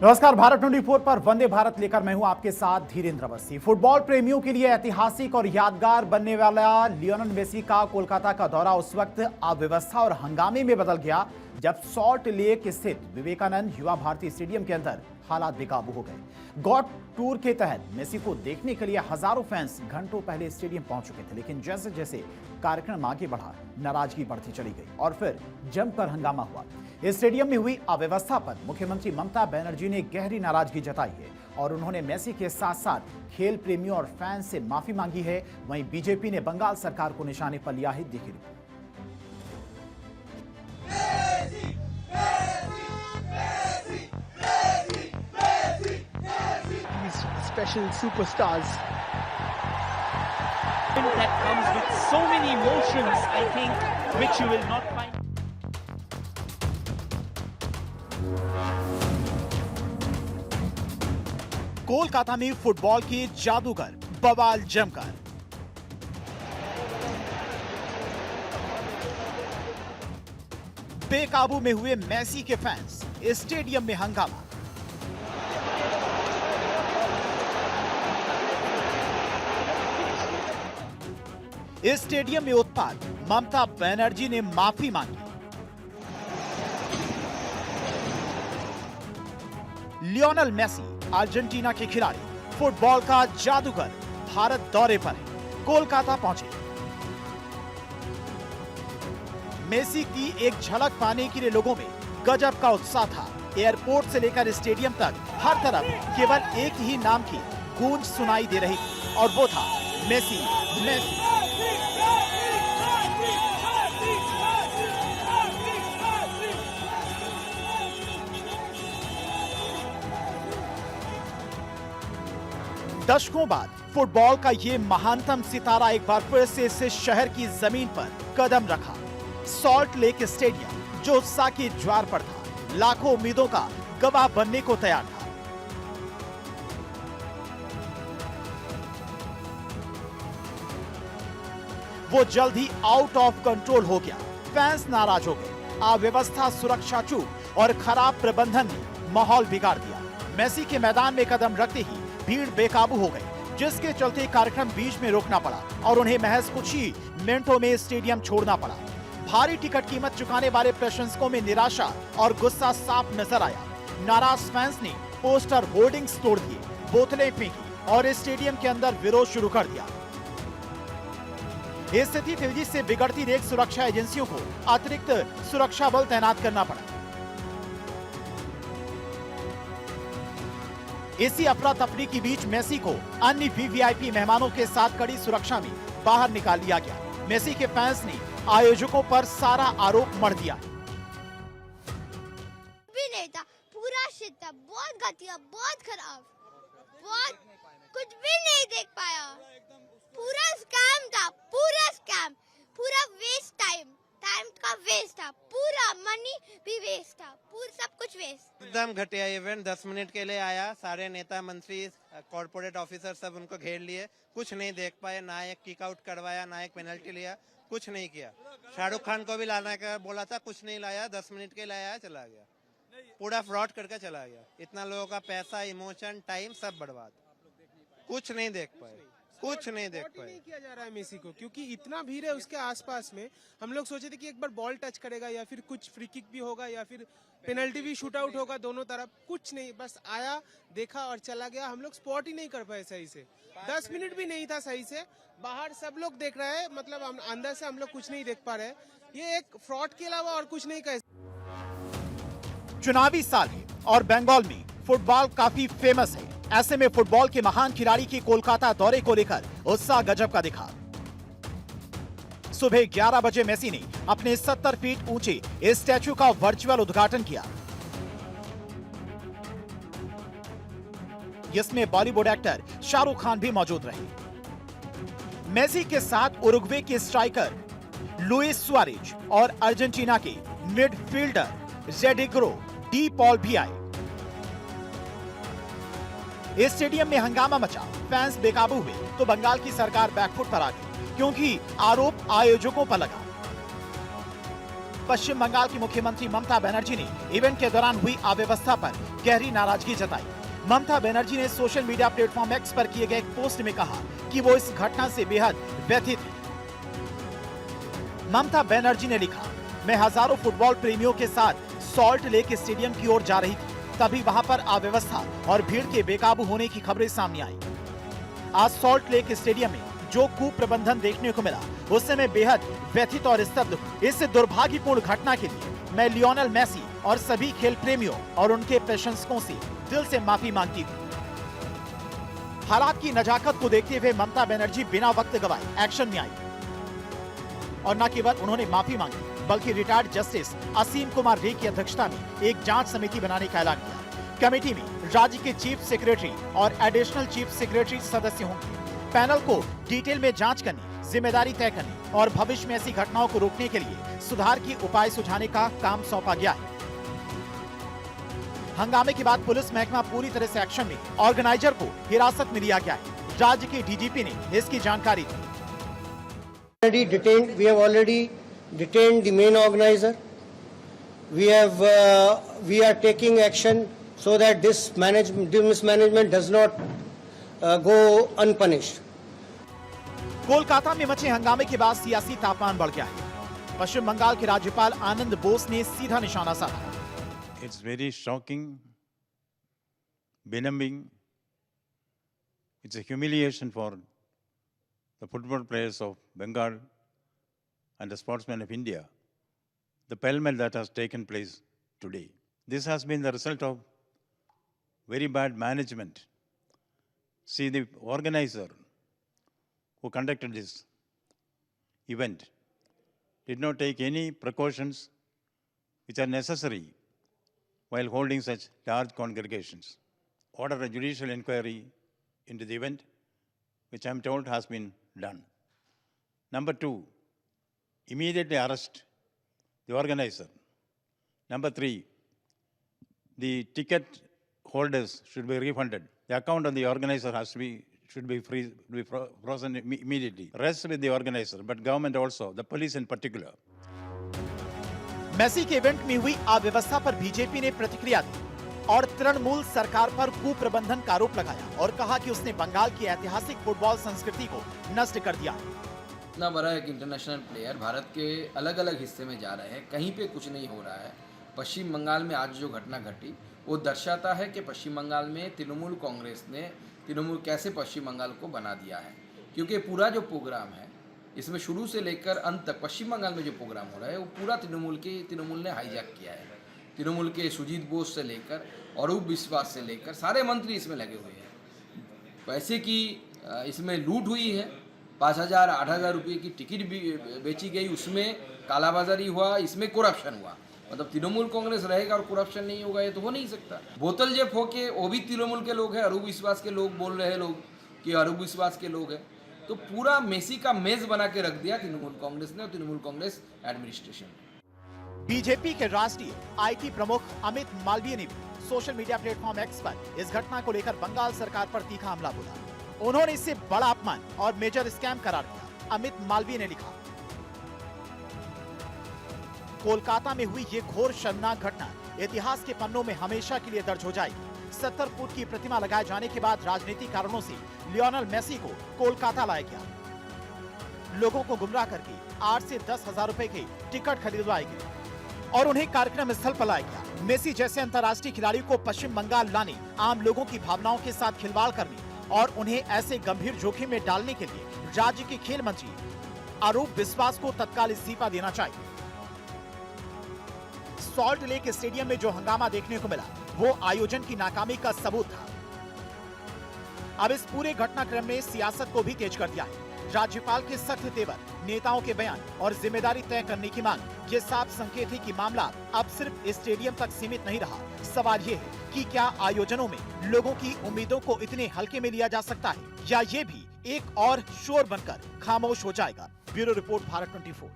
नमस्कार, भारत 24 पर वंदे भारत लेकर मैं हूं आपके साथ धीरेन्द्र अवस्थी। फुटबॉल प्रेमियों के लिए ऐतिहासिक और यादगार बनने वाला लियोनेल मेसी का कोलकाता का दौरा उस वक्त अव्यवस्था और हंगामे में बदल गया जब सॉल्ट लेक स्थित विवेकानंद युवा भारती स्टेडियम के अंदर हालात बेकाबू हो गए। गॉड टूर के तहत मेसी को देखने के लिए हजारों फैंस घंटों पहले स्टेडियम पहुंच चुके थे, लेकिन जैसे जैसे कार्यक्रम आगे बढ़ा, नाराजगी बढ़ती चली गई और फिर जमकर हंगामा हुआ। इस स्टेडियम में हुई अव्यवस्था पर मुख्यमंत्री ममता बनर्जी ने गहरी नाराजगी जताई है और उन्होंने मेसी के साथ साथ खेल प्रेमियों और फैंस से माफी मांगी है। वहीं बीजेपी ने बंगाल सरकार को निशाने पर लिया है। देखिए special superstars that comes with so many emotions, I think, which you will not find. Kolkata में फुटबॉल के जादूगर बवाल जमकर। बेकाबू में हुए मेसी के फैंस, स्टेडियम में हंगामा। इस स्टेडियम में उत्पात, ममता बनर्जी ने माफी मांगी। लियोनेल मेसी अर्जेंटीना के खिलाड़ी, फुटबॉल का जादूगर भारत दौरे पर कोलकाता पहुंचे। मेसी की एक झलक पाने के लिए लोगों में गजब का उत्साह था। एयरपोर्ट से लेकर स्टेडियम तक हर तरफ केवल एक ही नाम की गूंज सुनाई दे रही थी और वो था मेसी। मेसी दशकों बाद फुटबॉल का ये महानतम सितारा एक बार फिर से इस शहर की जमीन पर कदम रखा। सॉल्ट लेक स्टेडियम जो उत्साह की ज्वार पर था, लाखों उम्मीदों का गवाह बनने को तैयार था। वो जल्द ही आउट ऑफ कंट्रोल हो गया। फैंस नाराज हो गए। अव्यवस्था, सुरक्षा चूक और खराब प्रबंधन ने माहौल बिगाड़ दिया। मेसी के मैदान में कदम रखते ही भीड़ बेकाबू हो गई, जिसके चलते कार्यक्रम बीच में रोकना पड़ा और उन्हें महज कुछ ही मिनटों में स्टेडियम छोड़ना पड़ा। भारी टिकट कीमत चुकाने वाले प्रशंसकों में निराशा और गुस्सा साफ नजर आया। नाराज फैंस ने पोस्टर, होर्डिंग्स तोड़ दिए, बोतलें फेंकी और स्टेडियम के अंदर विरोध शुरू कर दिया। इस स्थिति तेजी से बिगड़ती देख सुरक्षा एजेंसियों को अतिरिक्त सुरक्षा बल तैनात करना पड़ा। इसी अफरा तफरी के बीच मेसी को अन्य वीवीआईपी मेहमानों के साथ कड़ी सुरक्षा में बाहर निकाल लिया गया। मेसी के फैंस ने आयोजकों पर सारा आरोप मढ़ दिया। भी नहीं था, पूरा शिट था, बहुत घटिया, बहुत खराब, बहुत कुछ भी नहीं देख पाया। पूरा स्कैम था, पूरा स्कैम, पूरा वेस्ट टाइम का वेस्ट था, पूरा मनी भी वेस्ट था, पूरा सब कुछ वेस्ट। एकदम घटिया इवेंट। 10 मिनट के लिए आया, सारे नेता मंत्री, कॉर्पोरेट ऑफिसर सब उनको घेर लिए, कुछ नहीं देख पाए। ना एक किक आउट करवाया, ना एक पेनल्टी लिया, कुछ नहीं किया। शाहरुख खान को भी लाना का बोला था, कुछ नहीं लाया। 10 मिनट के लिए आया, चला गया। पूरा फ्रॉड करके चला गया। इतना लोगों का पैसा, इमोशन, टाइम सब बर्बाद। कुछ नहीं देख पाए, कुछ नहीं देख पाए। नहीं किया जा रहा है मेसी को, क्योंकि इतना भीड़ है उसके आसपास में। हम लोग सोचे थे कि एक बार बॉल टच करेगा या फिर कुछ फ्री किक भी होगा या फिर पेनल्टी भी, शूट आउट होगा दोनों तरफ। कुछ नहीं, बस आया, देखा और चला गया। हम लोग स्पॉट ही नहीं कर पाए सही से। 10 मिनट भी नहीं था सही से। बाहर सब लोग देख रहे हैं, मतलब अंदर से हम लोग कुछ नहीं देख पा रहे। ये एक फ्रॉड के अलावा और कुछ नहीं कह। चुनावी साल है और बंगाल में फुटबॉल काफी फेमस है। ऐसे में फुटबॉल के महान खिलाड़ी के कोलकाता दौरे को लेकर उत्साह गजब का दिखा। सुबह 11 बजे मेसी ने अपने 70 फीट ऊंचे इस स्टैचू का वर्चुअल उद्घाटन किया, जिसमें बॉलीवुड एक्टर शाहरुख खान भी मौजूद रहे। मेसी के साथ उरुग्वे के स्ट्राइकर लुइस सुआरेज और अर्जेंटीना के मिडफील्डर जेडिग्रो डी पॉल भी आए। इस स्टेडियम में हंगामा मचा, फैंस बेकाबू हुए तो बंगाल की सरकार बैकफुट पर आ गई, क्योंकि आरोप आयोजकों पर लगा। पश्चिम बंगाल की मुख्यमंत्री ममता बनर्जी ने इवेंट के दौरान हुई अव्यवस्था पर गहरी नाराजगी जताई। ममता बनर्जी ने सोशल मीडिया प्लेटफॉर्म एक्स पर किए गए एक पोस्ट में कहा कि वो इस घटना से बेहद व्यथित है। ममता बनर्जी ने लिखा, मैं हजारों फुटबॉल प्रेमियों के साथ सॉल्ट लेक स्टेडियम की ओर जा रही थी, तभी वहां पर अव्यवस्था और भीड़ के बेकाबू होने की खबरें सामने आई। आज सॉल्ट लेक स्टेडियम में जो कुप्रबंधन देखने को मिला, उससे मैं बेहद व्यथित और स्तब्ध हूं। इस दुर्भाग्यपूर्ण घटना के लिए मैं लियोनेल मेसी और सभी खेल प्रेमियों और उनके प्रशंसकों से दिल से माफी मांगती हूं। हालात की नजाकत को देखते हुए ममता बनर्जी बिना वक्त गवाए एक्शन में आई और न केवल उन्होंने माफी मांगी, बल्कि रिटायर्ड जस्टिस असीम कुमार रे की अध्यक्षता में एक जांच समिति बनाने का ऐलान किया। कमेटी में राज्य के चीफ सेक्रेटरी और एडिशनल चीफ सेक्रेटरी सदस्य होंगे। पैनल को डिटेल में जांच करने, जिम्मेदारी तय करने और भविष्य में ऐसी घटनाओं को रोकने के लिए सुधार के उपाय सुझाने का काम सौंपा गया है। हंगामे के बाद पुलिस महकमा पूरी तरह से एक्शन में, ऑर्गेनाइजर को हिरासत में लिया गया है। राज्य के डीजीपी ने इसकी जानकारी दी। We have already detained the main organizer. We are taking action so that this mismanagement does not go unpunished. Kolkata में मचे हंगामे के बाद सियासी तापमान बढ़ गया है। पश्चिम बंगाल के राज्यपाल आनंद बोस ने सीधा निशाना साधा। It's very shocking, benumbing. It's a humiliation for the football players of Bengal and the sportsmen of India, the pell-mell that has taken place today. This has been the result of very bad management. See, the organizer who conducted this event did not take any precautions which are necessary while holding such large congregations. Order a judicial inquiry into the event, which I am told has been done. Number two, immediately arrest the organizer. Number three, the ticket holders should be refunded. The account of the organizer should be frozen immediately. Rest with the organizer, but government also, the police in particular. Messi के event में हुई अव्यवस्था पर BJP ने प्रतिक्रिया दी और तृणमूल सरकार पर कुप्रबंधन का आरोप लगाया और कहा कि उसने बंगाल की ऐतिहासिक फुटबॉल संस्कृति को नष्ट कर दिया। इतना बड़ा एक इंटरनेशनल प्लेयर भारत के अलग अलग हिस्से में जा रहे हैं, कहीं पे कुछ नहीं हो रहा है। पश्चिम बंगाल में आज जो घटना घटी वो दर्शाता है कि पश्चिम बंगाल में तृणमूल कांग्रेस ने कैसे पश्चिम बंगाल को बना दिया है। क्योंकि पूरा जो प्रोग्राम है इसमें शुरू से लेकर अंत तक पश्चिम बंगाल में जो प्रोग्राम हो रहा है वो पूरा तृणमूल ने हाईजैक किया है। तृणमूल के सुजीत बोस से लेकर अरूप विश्वास से लेकर सारे मंत्री इसमें लगे हुए हैं। पैसे की इसमें लूट हुई है। 5,000 8,000 रुपये की टिकट भी बेची गई, उसमें कालाबाजारी हुआ, इसमें करप्शन हुआ। मतलब तृणमूल कांग्रेस रहेगा और करप्शन नहीं होगा, ये तो हो नहीं सकता। बोतल जेब होके वो भी तृणमूल के लोग हैं, अरूप विश्वास के लोग बोल रहे हैं लोग कि अरूप विश्वास के लोग हैं। तो पूरा मेसी का मेज बना के रख दिया तृणमूल कांग्रेस ने और तृणमूल कांग्रेस एडमिनिस्ट्रेशन। बीजेपी के राष्ट्रीय आईटी प्रमुख अमित मालवीय ने भी सोशल मीडिया प्लेटफॉर्म एक्स पर इस घटना को लेकर बंगाल सरकार पर तीखा हमला बोला। उन्होंने इसे बड़ा अपमान और मेजर स्कैम करार दिया। अमित मालवीय ने लिखा, कोलकाता में हुई ये घोर शर्मनाक घटना इतिहास के पन्नों में हमेशा के लिए दर्ज हो जाएगी। 70 फुट की प्रतिमा लगाए जाने के बाद राजनीतिक कारणों से लियोनेल मेसी को कोलकाता लाया गया। लोगों को गुमराह करके 8 से 10,000 रुपए के टिकट खरीदवाए गए और उन्हें कार्यक्रम स्थल पर लाया गया। मेसी जैसे अंतर्राष्ट्रीय खिलाड़ी को पश्चिम बंगाल लाने, आम लोगों की भावनाओं के साथ खिलवाड़ करने और उन्हें ऐसे गंभीर जोखिम में डालने के लिए राज्य के खेल मंत्री अरूप विश्वास को तत्काल इस्तीफा देना चाहिए। सॉल्ट लेक स्टेडियम में जो हंगामा देखने को मिला वो आयोजन की नाकामी का सबूत था। अब इस पूरे घटनाक्रम ने सियासत को भी तेज कर दिया है। राज्यपाल के सख्त तेवर, नेताओं के बयान और जिम्मेदारी तय करने की मांग, ये साफ संकेत है कि मामला अब सिर्फ स्टेडियम तक सीमित नहीं रहा। सवाल ये है कि क्या आयोजनों में लोगों की उम्मीदों को इतने हल्के में लिया जा सकता है या ये भी एक और शोर बनकर खामोश हो जाएगा। Bureau report, Bharat 24।